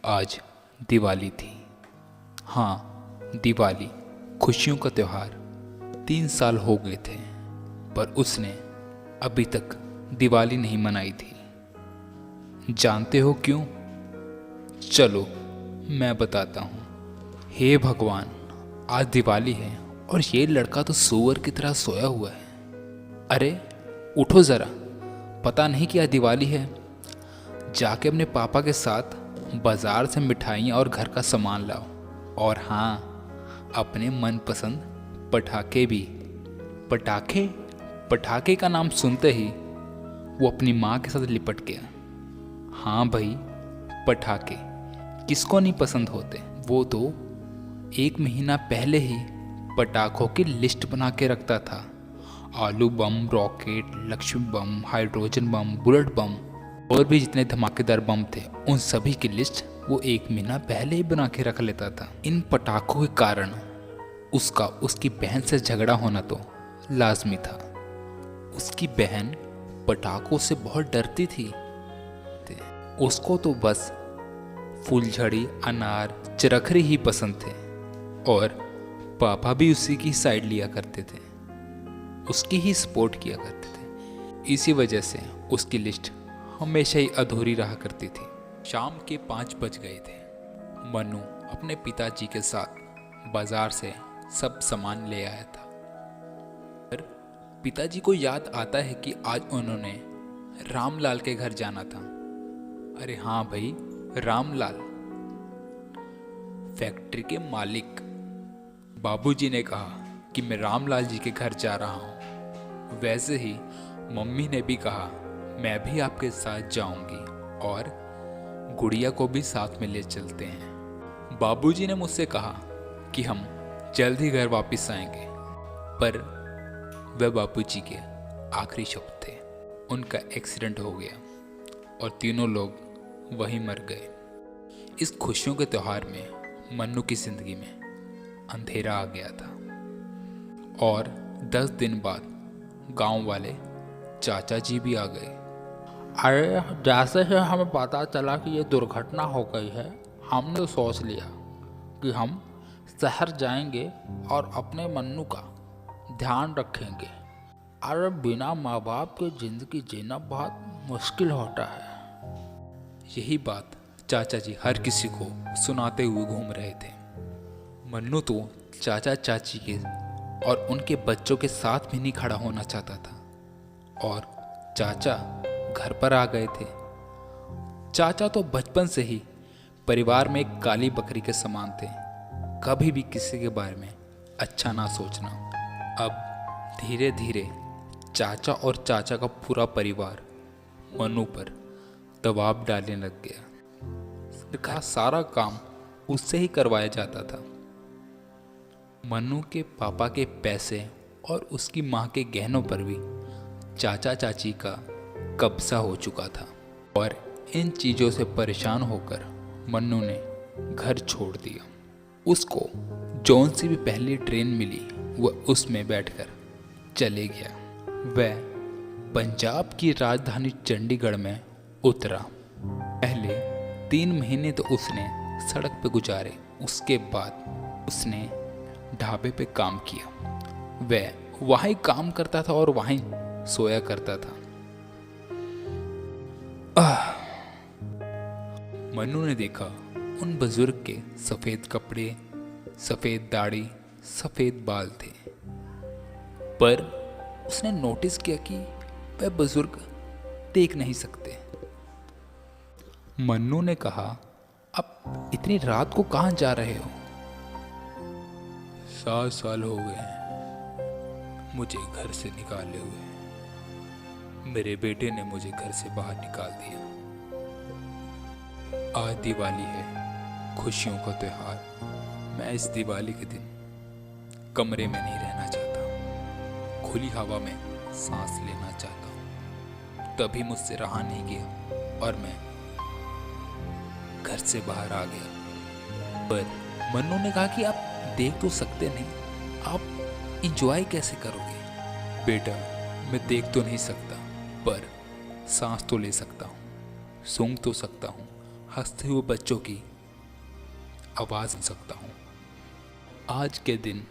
आज दिवाली थी। हाँ, दिवाली, खुशियों का त्यौहार। 3 साल हो गए थे, पर उसने अभी तक दिवाली नहीं मनाई थी। जानते हो क्यों? चलो मैं बताता हूँ। हे भगवान, आज दिवाली है और ये लड़का तो सूअर की तरह सोया हुआ है। अरे उठो ज़रा, पता नहीं कि आज दिवाली है। जाके अपने पापा के साथ बाजार से मिठाइयाँ और घर का सामान लाओ, और हाँ, अपने मनपसंद पटाखे भी। पटाखे? पटाखे का नाम सुनते ही वो अपनी माँ के साथ लिपट गया। हाँ भाई, पटाखे किसको नहीं पसंद होते। वो तो 1 महीना पहले ही पटाखों की लिस्ट बना के रखता था। आलू बम, रॉकेट, लक्ष्मी बम, हाइड्रोजन बम, बुलेट बम और भी जितने धमाकेदार बम थे, उन सभी की लिस्ट वो 1 महीना पहले ही बना के रख लेता था। इन पटाखों के कारण उसकी बहन से झगड़ा होना तो लाजमी था। उसकी बहन पटाखों से बहुत डरती थी। उसको तो बस फूलझड़ी, अनार, चरखरी ही पसंद थे, और पापा भी उसी की साइड लिया करते थे, उसकी ही सपोर्ट किया करते थे। इसी वजह से उसकी लिस्ट हमेशा ही अधूरी रहा करती थी। शाम के 5 बज गए थे। मनु अपने पिताजी के साथ बाजार से सब सामान ले आया था। पर पिताजी को याद आता है कि आज उन्होंने रामलाल के घर जाना था। अरे हाँ भाई, रामलाल, फैक्ट्री के मालिक। बाबूजी ने कहा कि मैं रामलाल जी के घर जा रहा हूँ। वैसे ही मम्मी ने भी कहा मैं भी आपके साथ जाऊंगी और गुड़िया को भी साथ में ले चलते हैं। बाबूजी ने मुझसे कहा कि हम जल्द ही घर वापस आएंगे, पर वह बाबूजी के आखिरी शब्द थे। उनका एक्सीडेंट हो गया और तीनों लोग वहीं मर गए। इस खुशियों के त्यौहार में मन्नू की जिंदगी में अंधेरा आ गया था, और 10 दिन बाद गांव वाले चाचा जी भी आ गए। अरे जैसे ही हमें पता चला कि ये दुर्घटना हो गई है, हमने तो सोच लिया कि हम शहर जाएंगे और अपने मन्नू का ध्यान रखेंगे। अरे बिना माँ बाप की ज़िंदगी जीना बहुत मुश्किल होता है। यही बात चाचा जी हर किसी को सुनाते हुए घूम रहे थे। मन्नू तो चाचा चाची के और उनके बच्चों के साथ भी नहीं खड़ा होना चाहता था, और चाचा घर पर आ गए थे। चाचा तो बचपन से ही परिवार में एक काली बकरी के समान थे, कभी भी किसी के बारे में अच्छा ना सोचना। अब धीरे धीरे चाचा और चाचा का पूरा परिवार मन्नू पर दबाव डालने लग गया। का सारा काम उससे ही करवाया जाता था। मन्नू के पापा के पैसे और उसकी माँ के गहनों पर भी चाचा चाची का कब्जा हो चुका था, और इन चीज़ों से परेशान होकर मन्नू ने घर छोड़ दिया। उसको जौन सी भी पहली ट्रेन मिली वह उसमें बैठकर चले गया। वह पंजाब की राजधानी चंडीगढ़ में उतरा। पहले 3 महीने तो उसने सड़क पे गुजारे। उसके बाद उसने ढाबे पे काम किया। वह वहीं काम करता था और वहीं सोया करता था। मन्नू ने देखा उन बुजुर्ग के सफ़ेद कपड़े, सफ़ेद दाढ़ी, सफ़ेद बाल थे, पर उसने नोटिस किया कि वह बुजुर्ग देख नहीं सकते। मन्नू ने कहा, अब इतनी रात को कहाँ जा रहे हो? 7 साल हो गए हैं मुझे घर से निकाले हुए। मेरे बेटे ने मुझे घर से बाहर निकाल दिया। आज दिवाली है, खुशियों का त्यौहार। मैं इस दिवाली के दिन कमरे में नहीं रहना चाहता, खुली हवा में सांस लेना चाहता हूँ। तभी मुझसे रहा नहीं गया और मैं घर से बाहर आ गया। पर मन्नू ने कहा कि आप देख तो सकते नहीं, आप इंजॉय कैसे करोगे? बेटा, मैं देख तो नहीं सकता, पर सांस तो ले सकता हूँ, सूंघ तो सकता हूँ हंसते हुए बच्चों की आवाज़ सुन सकता हूँ। आज के दिन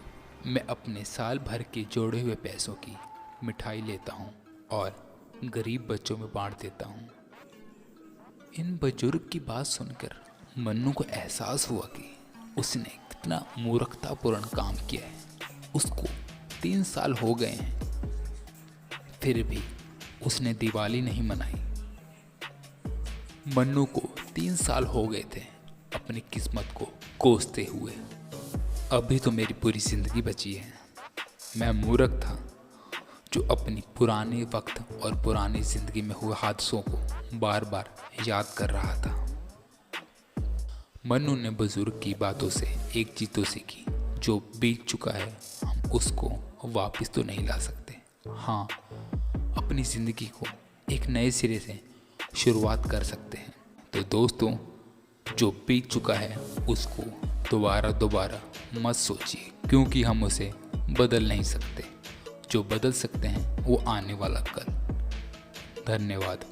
मैं अपने साल भर के जोड़े हुए पैसों की मिठाई लेता हूँ और गरीब बच्चों में बांट देता हूँ। इन बुजुर्ग की बात सुनकर मन्नू को एहसास हुआ कि उसने कितना मूर्खतापूर्ण काम किया है। उसको 3 साल हो गए हैं, फिर भी उसने दिवाली नहीं मनाई। मन्नू को 3 साल हो गए थे अपनी किस्मत को कोसते हुए। अभी तो मेरी पूरी जिंदगी बची है। मैं मूर्ख था जो अपनी पुराने वक्त और पुरानी जिंदगी में हुए हादसों को बार बार याद कर रहा था। मन्नू ने बुजुर्ग की बातों से एक चीज तो सीखी, जो बीत चुका है हम उसको वापस तो नहीं ला सकते। हाँ, अपनी ज़िंदगी को एक नए सिरे से शुरुआत कर सकते हैं। तो दोस्तों, जो बीत चुका है उसको दोबारा मत सोचिए, क्योंकि हम उसे बदल नहीं सकते। जो बदल सकते हैं वो आने वाला कल। धन्यवाद।